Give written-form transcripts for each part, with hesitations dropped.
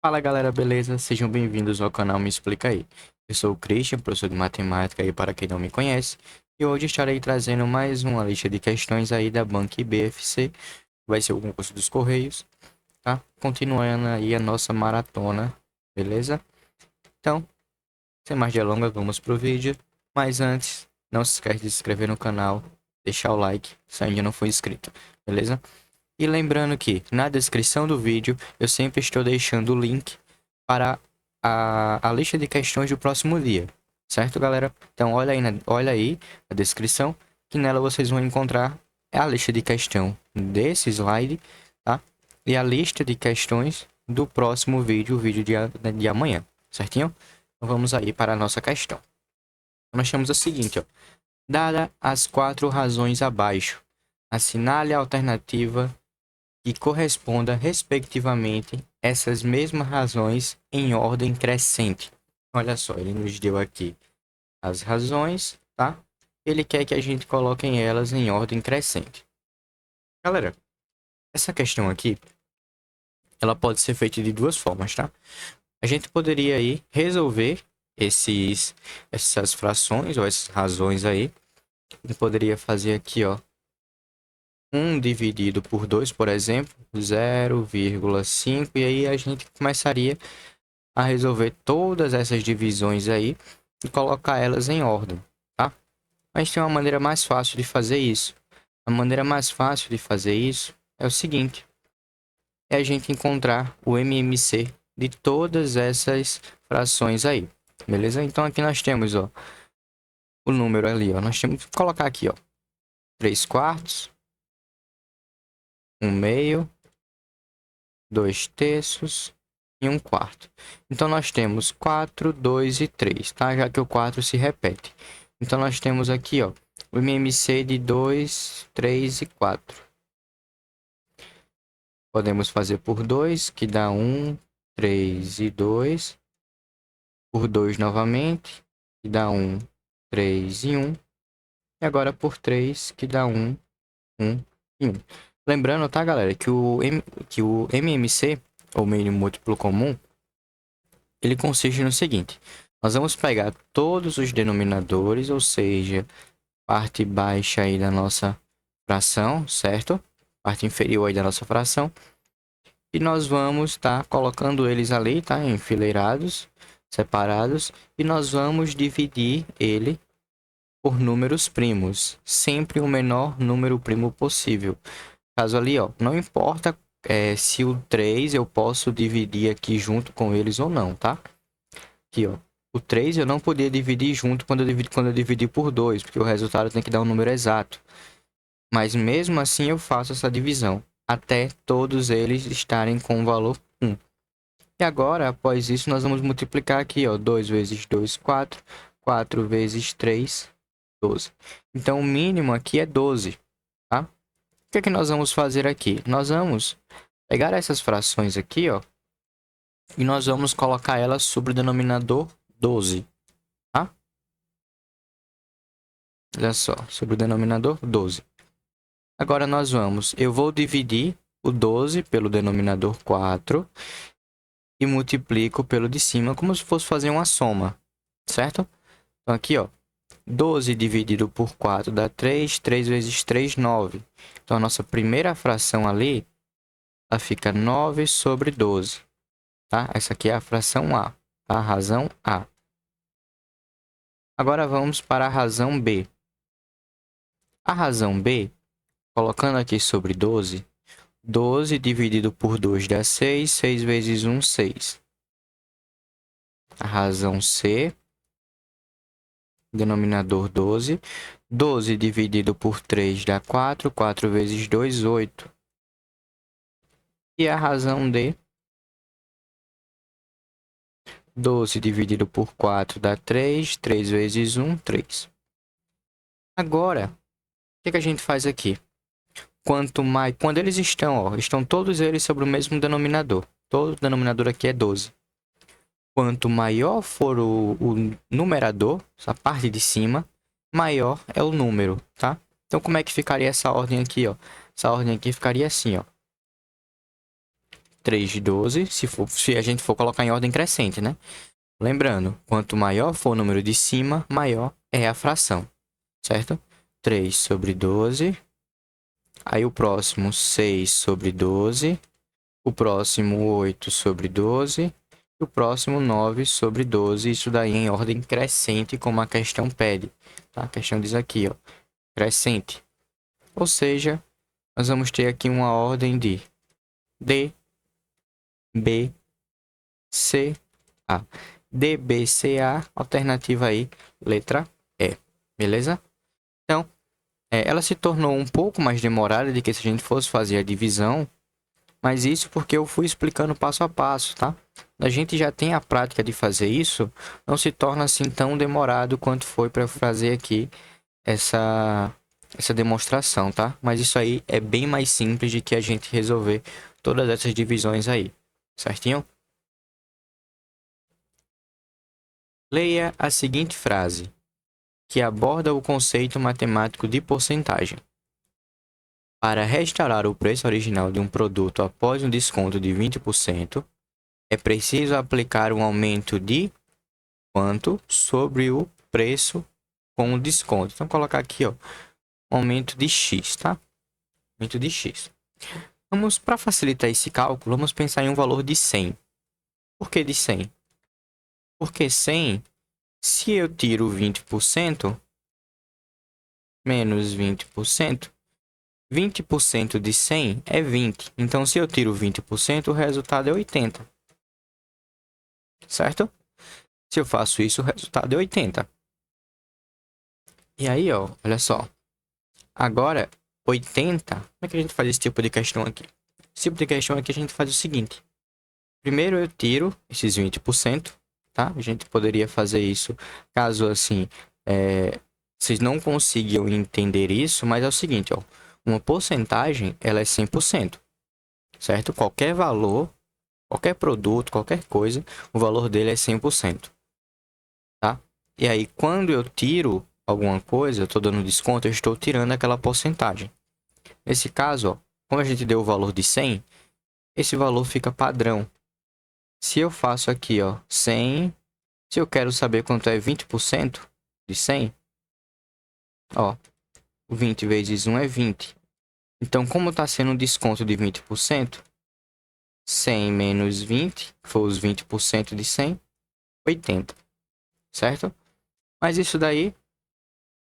Fala galera, beleza? Sejam bem-vindos ao canal Me Explica Aí. Eu sou o Christian, professor de matemática aí para quem não me conhece, e hoje estarei trazendo mais uma lista de questões aí da Banca BFC, vai ser o concurso dos Correios, tá? Continuando aí a nossa maratona, beleza? Então, sem mais delongas, vamos pro vídeo, mas antes, não se esquece de se inscrever no canal, deixar o like se ainda não for inscrito, beleza? E lembrando que na descrição do vídeo eu sempre estou deixando o link para a lista de questões do próximo dia, certo, galera? Então olha aí a descrição, que nela vocês vão encontrar a lista de questão desse slide, tá? E a lista de questões do próximo vídeo, o vídeo de amanhã, certinho? Então vamos aí para a nossa questão. Nós temos a seguinte, ó. Dada as 4 razões abaixo, assinale a alternativa que corresponda respectivamente essas mesmas razões em ordem crescente. Olha só, ele nos deu aqui as razões, tá? Ele quer que a gente coloque elas em ordem crescente. Galera, essa questão aqui, ela pode ser feita de duas formas, tá? A gente poderia aí resolver essas frações ou essas razões aí. Eu poderia fazer aqui, ó, 1 dividido por 2, por exemplo, 0,5, e aí a gente começaria a resolver todas essas divisões aí e colocar elas em ordem, tá? Mas tem uma maneira mais fácil de fazer isso. A maneira mais fácil de fazer isso é o seguinte: é a gente encontrar o MMC de todas essas frações aí, beleza? Então aqui nós temos, ó, o número ali, ó, nós temos que colocar aqui, ó, 3 quartos, 1 meio, 2 terços e 1 quarto. Então, nós temos 4, 2 e 3, tá? Já que o 4 se repete. Então, nós temos aqui, ó, o MMC de 2, 3 e 4. Podemos fazer por 2, que dá 1, 3 e 2. Por 2 novamente, que dá 1, 3 e 1. E agora por 3, que dá 1, 1 e 1. Lembrando, tá, galera, que o MMC, ou mínimo múltiplo comum, ele consiste no seguinte: nós vamos pegar todos os denominadores, ou seja, parte baixa aí da nossa fração, certo? Parte inferior aí da nossa fração. E nós vamos estar colocando eles ali, tá? Enfileirados, separados. E nós vamos dividir ele por números primos. Sempre o menor número primo possível. Caso ali, ó, não importa se o 3 eu posso dividir aqui junto com eles ou não, tá? Aqui, ó. O 3 eu não podia dividir junto quando eu dividi por 2, porque o resultado tem que dar um número exato. Mas mesmo assim eu faço essa divisão, até todos eles estarem com o valor 1. E agora, após isso, nós vamos multiplicar aqui, ó. 2 vezes 2, 4. 4 vezes 3, 12. Então, o mínimo aqui é 12, tá? O que é que nós vamos fazer aqui? Nós vamos pegar essas frações aqui, ó, e nós vamos colocar elas sobre o denominador 12, tá? Olha só, sobre o denominador 12. Agora eu vou dividir o 12 pelo denominador 4 e multiplico pelo de cima como se fosse fazer uma soma, certo? Então aqui, ó, 12 dividido por 4 dá 3, 3 vezes 3, 9. Então a nossa primeira fração ali, ela fica 9 sobre 12, tá? Essa aqui é a fração A, tá? A razão A. Agora vamos para a razão B. A razão B, colocando aqui sobre 12, 12 dividido por 2 dá 6, 6 vezes 1, 6. A razão C, denominador 12, 12 dividido por 3 dá 4, 4 vezes 2, 8. E a razão D, 12 dividido por 4 dá 3, 3 vezes 1, 3. Agora, o que a gente faz aqui? Quando eles estão, ó, estão todos eles sobre o mesmo denominador. Todo denominador aqui é 12. Quanto maior for o numerador, essa parte de cima, maior é o número, tá? Então, como é que ficaria essa ordem aqui, ó? Essa ordem aqui ficaria assim, ó. 3 de 12, se a gente for colocar em ordem crescente, né? Lembrando, quanto maior for o número de cima, maior é a fração, certo? 3 sobre 12. Aí o próximo, 6 sobre 12. O próximo, 8 sobre 12. E o próximo, 9 sobre 12. Isso daí em ordem crescente, como a questão pede. Tá? A questão diz aqui, ó, crescente. Ou seja, nós vamos ter aqui uma ordem de D, B, C, A. D, B, C, A, alternativa aí, letra E. Beleza? Então, ela se tornou um pouco mais demorada do que se a gente fosse fazer a divisão, mas isso porque eu fui explicando passo a passo, tá? A gente já tem a prática de fazer isso, não se torna assim tão demorado quanto foi para fazer aqui essa demonstração, tá? Mas isso aí é bem mais simples de que a gente resolver todas essas divisões aí, certinho? Leia a seguinte frase, que aborda o conceito matemático de porcentagem. Para restaurar o preço original de um produto após um desconto de 20%, é preciso aplicar um aumento de quanto sobre o preço com o desconto. Então, colocar aqui, ó, aumento de X, tá? Aumento de X. Vamos, para facilitar esse cálculo, vamos pensar em um valor de 100. Por que de 100? Porque 100, se eu tiro 20%, menos 20%, 20% de 100 é 20. Então, se eu tiro 20%, o resultado é 80. Certo? Se eu faço isso, o resultado é 80. E aí, ó, olha só. Agora, 80... Como é que a gente faz esse tipo de questão aqui? Esse tipo de questão aqui a gente faz o seguinte. Primeiro eu tiro esses 20%, tá? A gente poderia fazer isso caso, assim, vocês não consigam entender isso, mas é o seguinte, ó. Uma porcentagem, ela é 100%, certo? Qualquer valor, qualquer produto, qualquer coisa, o valor dele é 100%, tá? E aí, quando eu tiro alguma coisa, eu estou dando desconto, eu estou tirando aquela porcentagem. Nesse caso, ó, como a gente deu o valor de 100, esse valor fica padrão. Se eu faço aqui, ó, 100, se eu quero saber quanto é 20% de 100, ó, 20 vezes 1 é 20. Então, como está sendo um desconto de 20%, 100 menos 20, que foi os 20% de 100, 80, certo? Mas isso daí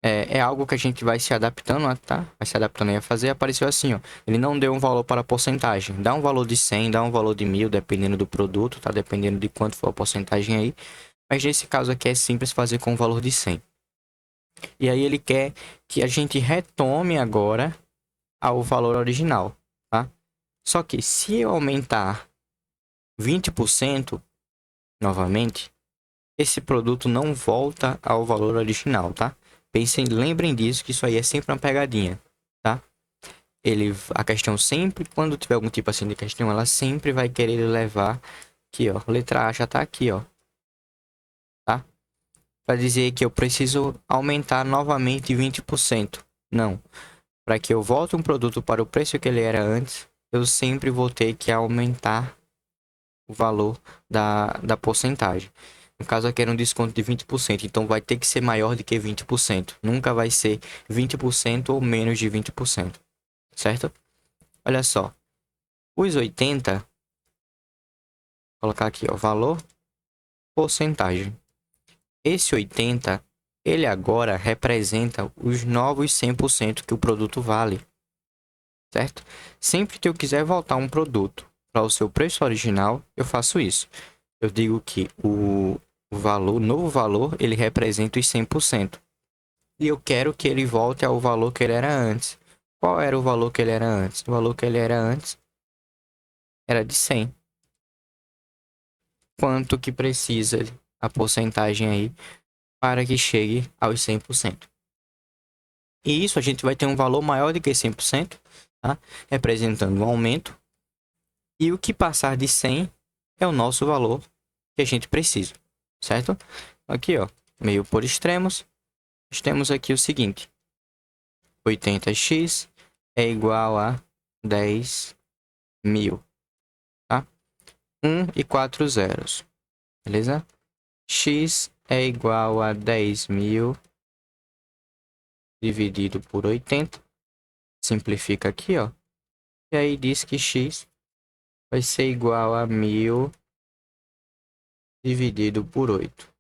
é algo que a gente vai se adaptando, tá? Vai se adaptando aí a fazer. Apareceu assim, ó. Ele não deu um valor para a porcentagem. Dá um valor de 100, dá um valor de 1000, dependendo do produto, tá? Dependendo de quanto for a porcentagem aí. Mas nesse caso aqui é simples fazer com o valor de 100. E aí ele quer que a gente retome agora ao valor original, tá? Só que se eu aumentar 20% novamente, esse produto não volta ao valor original, tá? Pensem, lembrem disso, que isso aí é sempre uma pegadinha, tá? A questão sempre, quando tiver algum tipo assim de questão, ela sempre vai querer levar aqui, ó. Letra A já tá aqui, ó. Tá? Para dizer que eu preciso aumentar novamente 20%. Não. Para que eu volte um produto para o preço que ele era antes, eu sempre vou ter que aumentar o valor da porcentagem. No caso aqui era um desconto de 20%, então vai ter que ser maior do que 20%. Nunca vai ser 20% ou menos de 20%, certo? Olha só, os 80, vou colocar aqui, ó, valor, porcentagem. Esse 80, ele agora representa os novos 100% que o produto vale, certo? Sempre que eu quiser voltar um produto para o seu preço original, eu faço isso. Eu digo que o valor, o novo valor, ele representa os 100%. E eu quero que ele volte ao valor que ele era antes. Qual era o valor que ele era antes? O valor que ele era antes era de 100. Quanto que precisa a porcentagem aí para que chegue aos 100%? E isso a gente vai ter um valor maior do que 100%, tá? Representando um aumento. E o que passar de 100 é o nosso valor que a gente precisa, certo? Aqui, ó, meio por extremos, nós temos aqui o seguinte: 80x é igual a 10.000, tá? 1 e 4 zeros. Beleza? X é igual a 10.000 dividido por 80. Simplifica aqui, ó. E aí diz que x vai ser igual a 1.000 dividido por 8.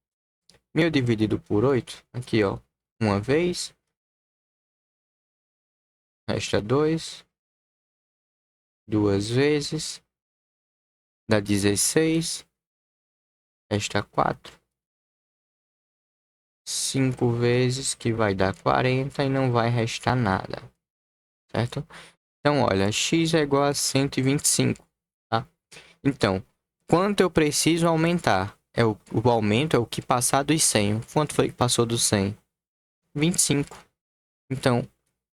1.000 dividido por 8, aqui, ó. Uma vez. Resta 2. Duas vezes. Dá 16. Resta 4. 5 vezes, que vai dar 40 e não vai restar nada. Certo? Então, olha, x é igual a 125, tá? Então, quanto eu preciso aumentar? O aumento é o que passar dos 100. Quanto foi que passou dos 100? 25. Então,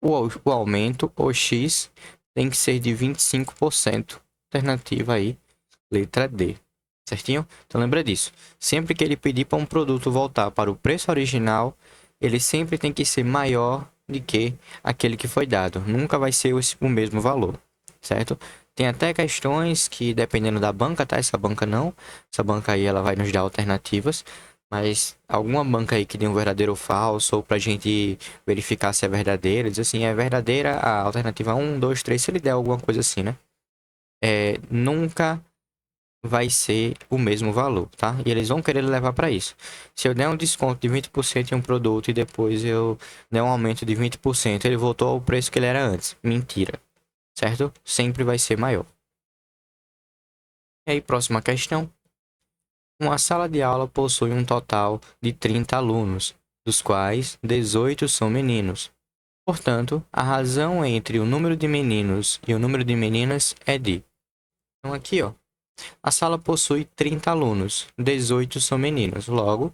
o aumento, o x, tem que ser de 25%. Alternativa aí, letra D. Certinho? Então, lembra disso. Sempre que ele pedir para um produto voltar para o preço original, ele sempre tem que ser maior do que aquele que foi dado. Nunca vai ser o mesmo valor, certo? Tem até questões que, dependendo da banca, tá? Essa banca não. Essa banca aí, ela vai nos dar alternativas. Mas alguma banca aí que dê um verdadeiro ou falso, ou pra gente verificar se é verdadeira, diz assim, é verdadeira a alternativa 1, 2, 3, se ele der alguma coisa assim, né? Nunca vai ser o mesmo valor, tá? E eles vão querer levar para isso. Se eu der um desconto de 20% em um produto e depois eu der um aumento de 20%, ele voltou ao preço que ele era antes. Mentira, certo? Sempre vai ser maior. E aí, próxima questão. Uma sala de aula possui um total de 30 alunos, dos quais 18 são meninos. Portanto, a razão entre o número de meninos e o número de meninas é de... Então, aqui, ó. A sala possui 30 alunos, 18 são meninos. Logo,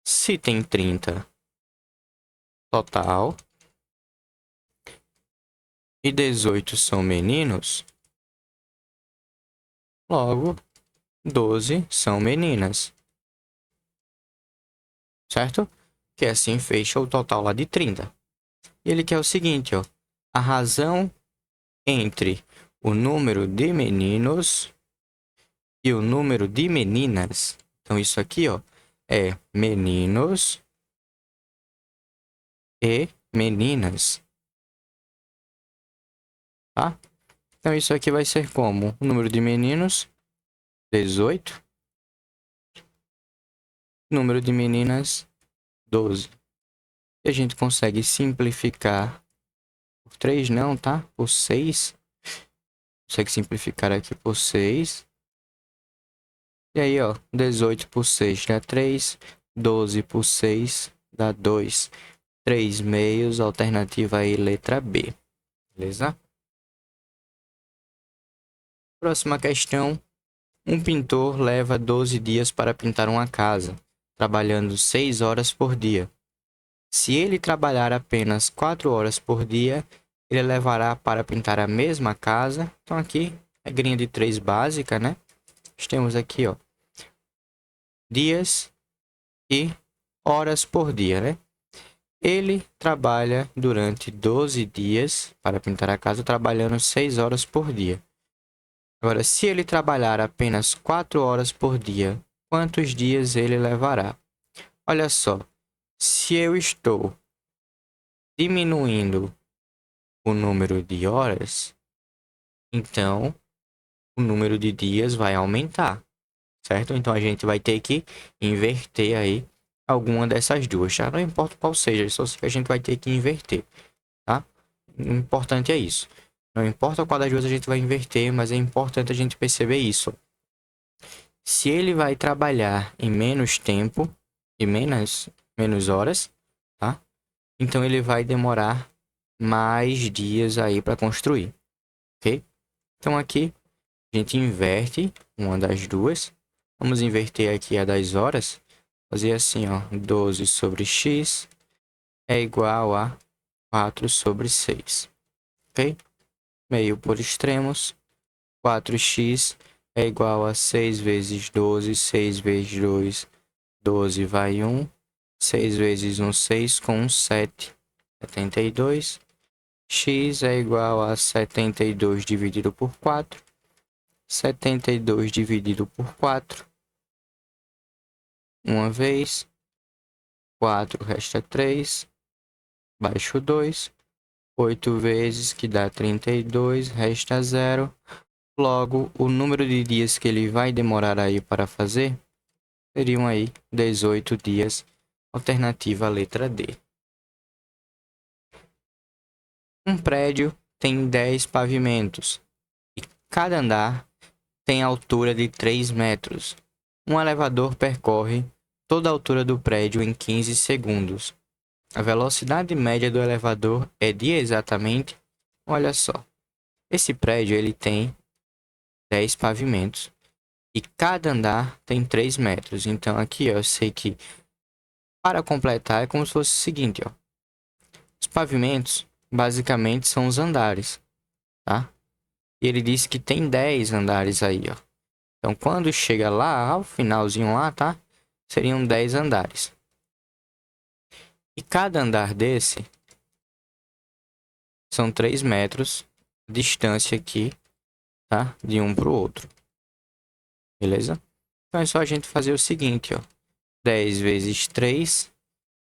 se tem 30 total e 18 são meninos, logo 12 são meninas. Certo? Que assim fecha o total lá de 30. E ele quer o seguinte, ó. A razão entre o número de meninos e o número de meninas. Então, isso aqui, ó, é meninos e meninas. Tá? Então, isso aqui vai ser como? O número de meninos, 18. Número de meninas, 12. E a gente consegue simplificar por 3, não, tá? Por 6. Consegue simplificar aqui por 6. E aí, ó, 18 por 6 dá 3. 12 por 6 dá 2. 3 meios, alternativa aí, letra B. Beleza? Próxima questão. Um pintor leva 12 dias para pintar uma casa, trabalhando 6 horas por dia. Se ele trabalhar apenas 4 horas por dia, ele levará para pintar a mesma casa. Então, aqui, regrinha de 3 básica, né? Nós temos aqui, ó, dias e horas por dia, né? Ele trabalha durante 12 dias para pintar a casa, trabalhando 6 horas por dia. Agora, se ele trabalhar apenas 4 horas por dia, quantos dias ele levará? Olha só, se eu estou diminuindo o número de horas, então o número de dias vai aumentar, certo? Então a gente vai ter que inverter aí alguma dessas duas, tá? Não importa qual seja, só que a gente vai ter que inverter, tá? O importante é isso. Não importa qual das duas a gente vai inverter, mas é importante a gente perceber isso. Se ele vai trabalhar em menos tempo e menos horas, tá? Então ele vai demorar mais dias aí para construir, ok? Então aqui a gente inverte uma das duas. Vamos inverter aqui a das horas. Fazer assim, ó, 12 sobre x é igual a 4 sobre 6, ok? Meio por extremos, 4x é igual a 6 vezes 12, 6 vezes 2, 12 vai 1, 6 vezes 1, 6, com 1, 7, 72. X é igual a 72 dividido por 4. 72 dividido por 4. Uma vez. 4 resta 3. Baixo 2. 8 vezes, que dá 32, resta 0. Logo, o número de dias que ele vai demorar aí para fazer seriam aí 18 dias. Alternativa letra D. Um prédio tem 10 pavimentos e cada andar tem altura de 3 metros. Um elevador percorre toda a altura do prédio em 15 segundos. A velocidade média do elevador é de exatamente, olha só, esse prédio ele tem 10 pavimentos e cada andar tem 3 metros. Então aqui ó, eu sei que para completar é como se fosse o seguinte, ó. Os pavimentos basicamente são os andares, tá? E ele disse que tem 10 andares aí, ó. Então quando chega lá, ao finalzinho lá, tá? Seriam 10 andares. E cada andar desse são 3 metros, distância aqui, tá? De um para o outro. Beleza? Então é só a gente fazer o seguinte, ó. 10 vezes 3,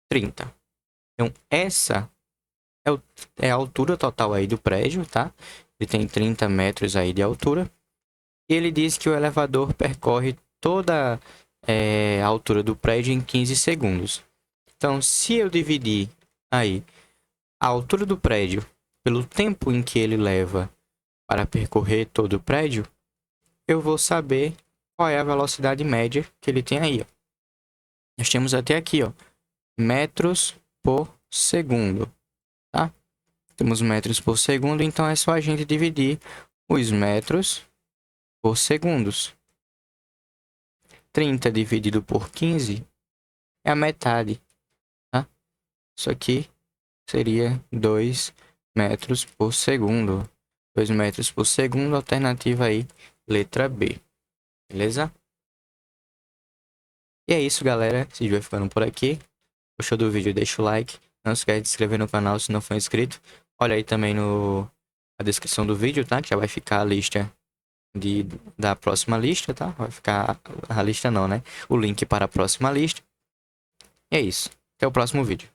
30. Então essa é a altura total aí do prédio, tá? Ele tem 30 metros aí de altura. E ele diz que o elevador percorre toda a altura do prédio em 15 segundos. Então, se eu dividir aí a altura do prédio pelo tempo em que ele leva para percorrer todo o prédio, eu vou saber qual é a velocidade média que ele tem aí, ó. Nós temos até aqui, ó, metros por segundo, tá? Temos metros por segundo, então é só a gente dividir os metros por segundos. 30 dividido por 15 é a metade, tá? Isso aqui seria 2 metros por segundo. 2 metros por segundo, alternativa aí, letra B. Beleza? E é isso, galera. Esse vídeo vai ficando por aqui. Gostou do vídeo? Deixa o like. Não esquece de se inscrever no canal se não for inscrito. Olha aí também na descrição do vídeo, tá? Que já vai ficar a lista da próxima lista, tá? Vai ficar a lista não, né? O link para a próxima lista. E é isso. Até o próximo vídeo.